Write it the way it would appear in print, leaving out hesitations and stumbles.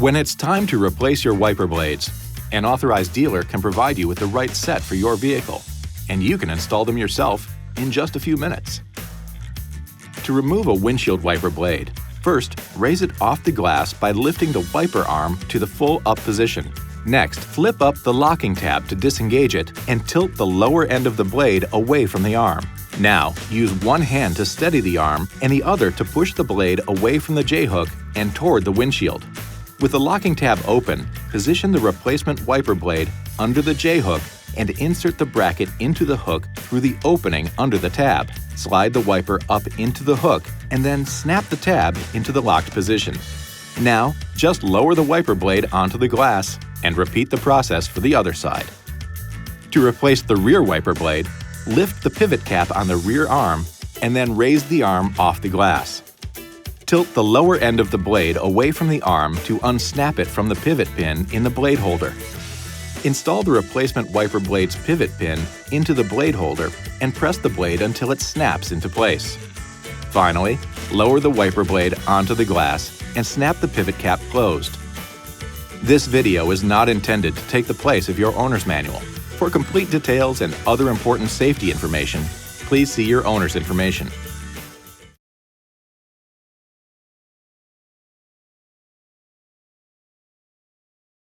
When it's time to replace your wiper blades, an authorized dealer can provide you with the right set for your vehicle, and you can install them yourself in just a few minutes. To remove a windshield wiper blade, first, raise it off the glass by lifting the wiper arm to the full up position. Next, flip up the locking tab to disengage it and tilt the lower end of the blade away from the arm. Now, use one hand to steady the arm and the other to push the blade away from the J-hook and toward the windshield. With the locking tab open, position the replacement wiper blade under the J-hook and insert the bracket into the hook through the opening under the tab. Slide the wiper up into the hook and then snap the tab into the locked position. Now, just lower the wiper blade onto the glass and repeat the process for the other side. To replace the rear wiper blade, lift the pivot cap on the rear arm and then raise the arm off the glass. Tilt the lower end of the blade away from the arm to unsnap it from the pivot pin in the blade holder. Install the replacement wiper blade's pivot pin into the blade holder and press the blade until it snaps into place. Finally, lower the wiper blade onto the glass and snap the pivot cap closed. This video is not intended to take the place of your owner's manual. For complete details and other important safety information, please see your owner's information.